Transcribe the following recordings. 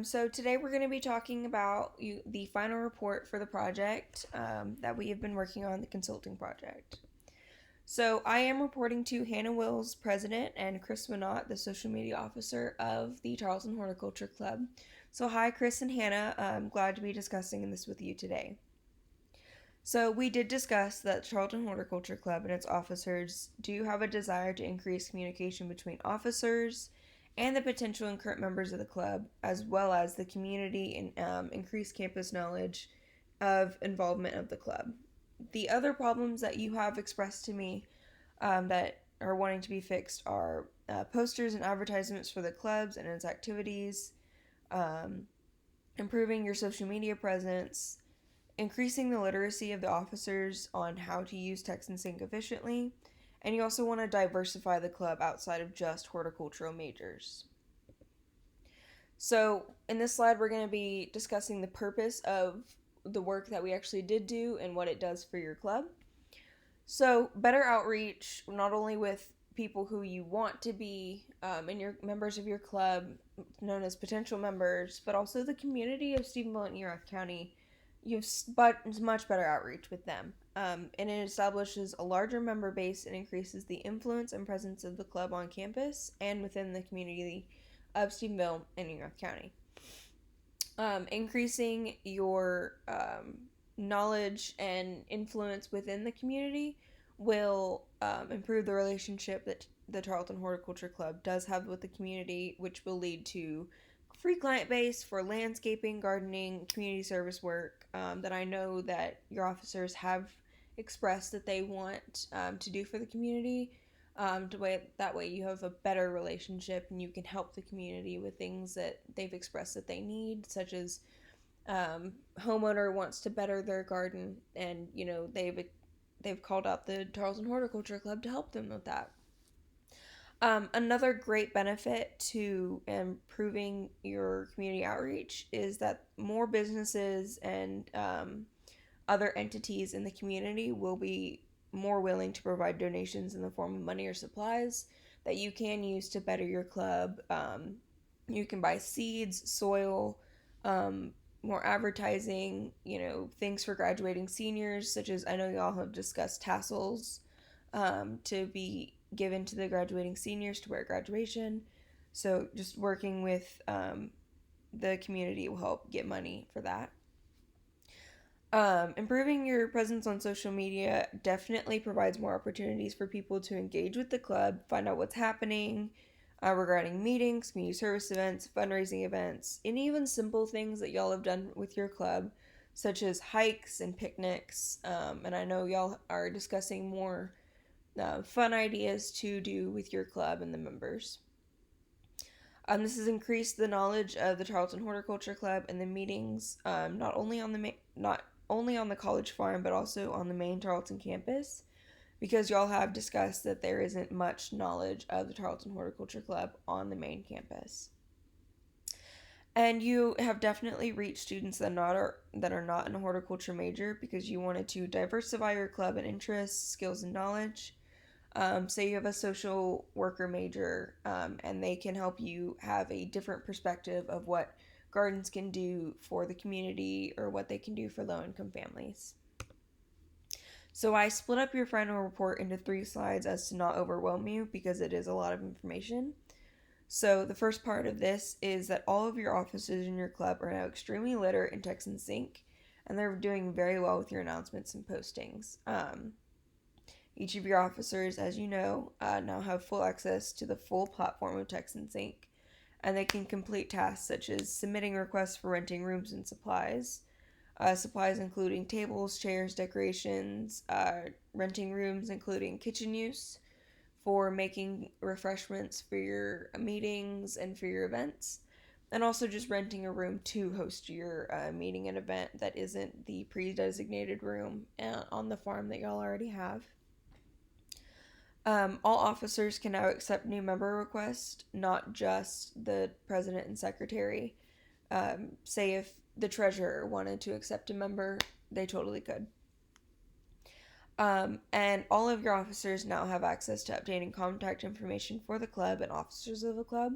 So today we're going to be talking about the final report for the project that we have been working on, the consulting project. So I am reporting to Hannah Wills, president, and Chris Winott, the social media officer of the Tarleton Horticulture Club. So hi, Chris and Hannah. I'm glad to be discussing this with you today. So we did discuss that Tarleton Horticulture Club and its officers do have a desire to increase communication between officers and the potential and current members of the club, as well as the community and increase campus knowledge of involvement of the club. The other problems that you have expressed to me that are wanting to be fixed are posters and advertisements for the clubs and its activities, um, improving your social media presence, increasing the literacy of the officers on how to use text and sync efficiently, and you also want to diversify the club outside of just horticultural majors. So, in this slide, we're going to be discussing the purpose of the work that we actually did do and what it does for your club. So, better outreach, not only with people who you want to be and your members of your club, known as potential members, but also the community of Stephenville and Erath County. You have much better outreach with them, and it establishes a larger member base and increases the influence and presence of the club on campus and within the community of Stephenville and Erath County. Increasing your knowledge and influence within the community will improve the relationship that the Tarleton Horticulture Club does have with the community, which will lead to free client base for landscaping, gardening, community service work that I know that your officers have expressed that they want to do for the community. That way you have a better relationship and you can help the community with things that they've expressed that they need, such as homeowner wants to better their garden, and they've called out the Tarleton Horticulture Club to help them with that. Another great benefit to improving your community outreach is that more businesses and other entities in the community will be more willing to provide donations in the form of money or supplies that you can use to better your club. You can buy seeds, soil, more advertising, things for graduating seniors, such as I know y'all have discussed tassels to be given to the graduating seniors to wear at graduation. So just working with the community will help get money for that. Improving your presence on social media definitely provides more opportunities for people to engage with the club, find out what's happening regarding meetings, community service events, fundraising events, and even simple things that y'all have done with your club, such as hikes and picnics. And I know y'all are discussing more fun ideas to do with your club and the members. This has increased the knowledge of the Tarleton Horticulture Club and the meetings, not only on the college farm, but also on the main Tarleton campus, because y'all have discussed that there isn't much knowledge of the Tarleton Horticulture Club on the main campus. And you have definitely reached students that are not in a horticulture major because you wanted to diversify your club and interests, skills, and knowledge. Say you have a social worker major, and they can help you have a different perspective of what gardens can do for the community or what they can do for low-income families. So I split up your final report into 3 slides as to not overwhelm you because it is a lot of information. So the first part of this is that all of your officers in your club are now extremely literate in text and sync, and they're doing very well with your announcements and postings. Each of your officers, as you know, now have full access to the full platform of text and sync, and they can complete tasks such as submitting requests for renting rooms and supplies. Supplies including tables, chairs, decorations, renting rooms including kitchen use for making refreshments for your meetings and for your events, and also just renting a room to host your meeting and event that isn't the pre-designated room on the farm that y'all already have. All officers can now accept new member requests, not just the president and secretary. Say if the treasurer wanted to accept a member, they totally could. And all of your officers now have access to updating contact information for the club and officers of the club.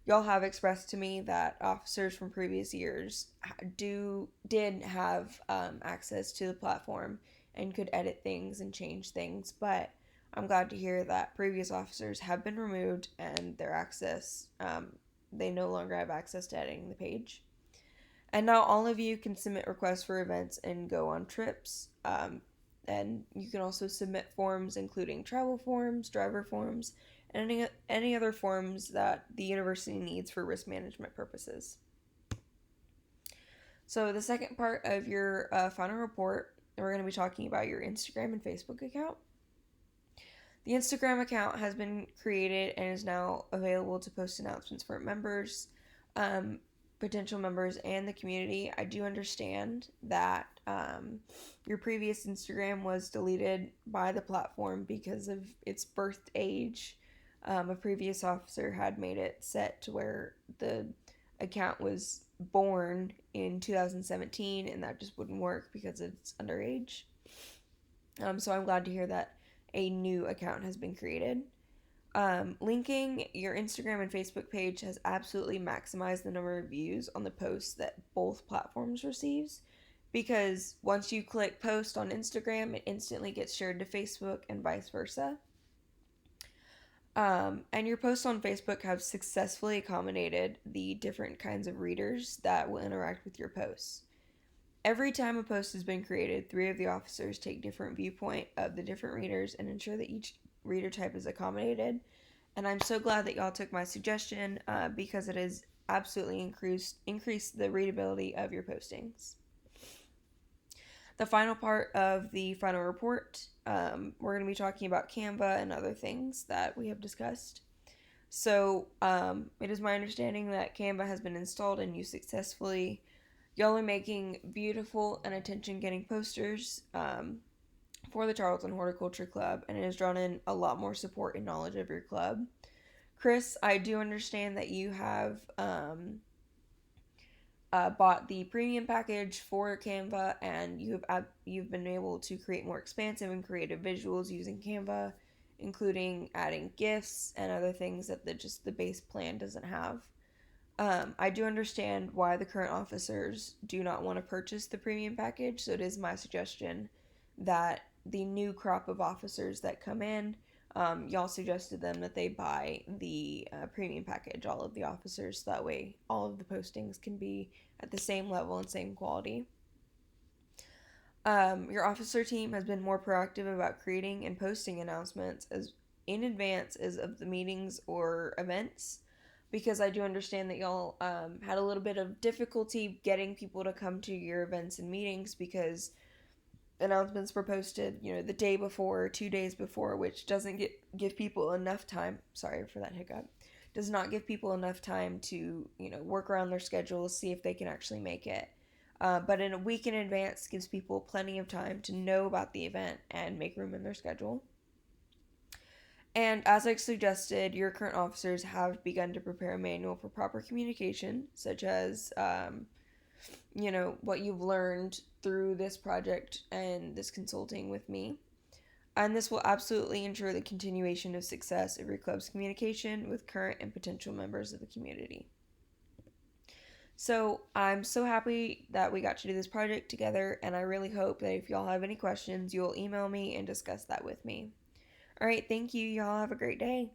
y'all have expressed to me that officers from previous years did have access to the platform and could edit things and change things, but I'm glad to hear that previous officers have been removed and their access, they no longer have access to editing the page. And now all of you can submit requests for events and go on trips. And you can also submit forms, including travel forms, driver forms, and any other forms that the university needs for risk management purposes. So, the second part of your final report, we're going to be talking about your Instagram and Facebook account. The Instagram account has been created and is now available to post announcements for members, potential members, and the community. I do understand that your previous Instagram was deleted by the platform because of its birth age. A previous officer had made it set to where the account was born in 2017, and that just wouldn't work because it's underage. So I'm glad to hear that a new account has been created. Linking your Instagram and Facebook page has absolutely maximized the number of views on the posts that both platforms receives, because once you click post on Instagram, it instantly gets shared to Facebook and vice versa. And your posts on Facebook have successfully accommodated the different kinds of readers that will interact with your posts. Every time a post has been created, 3 of the officers take different viewpoint of the different readers and ensure that each reader type is accommodated. And I'm so glad that y'all took my suggestion because it has absolutely increased the readability of your postings. The final part of the final report, we're going to be talking about Canva and other things that we have discussed. So it is my understanding that Canva has been installed and used successfully. Y'all are making beautiful and attention-getting posters for the Charlton Horticulture Club, and it has drawn in a lot more support and knowledge of your club. Chris, I do understand that you have bought the premium package for Canva, and you've been able to create more expansive and creative visuals using Canva, including adding GIFs and other things that the base plan doesn't have. I do understand why the current officers do not want to purchase the premium package, so it is my suggestion that the new crop of officers that come in, y'all suggested them that they buy the premium package, all of the officers, so that way all of the postings can be at the same level and same quality. Your officer team has been more proactive about creating and posting announcements as in advance as of the meetings or events, because I do understand that y'all had a little bit of difficulty getting people to come to your events and meetings because announcements were posted, the day before or 2 days before, which doesn't give people enough time. Sorry for that hiccup. Does not give people enough time to, work around their schedules, see if they can actually make it. But in a week in advance gives people plenty of time to know about the event and make room in their schedule. And as I suggested, your current officers have begun to prepare a manual for proper communication, such as, what you've learned through this project and this consulting with me. And this will absolutely ensure the continuation of success of your club's communication with current and potential members of the community. So I'm so happy that we got to do this project together, and I really hope that if y'all have any questions, you'll email me and discuss that with me. All right, thank you. Y'all have a great day.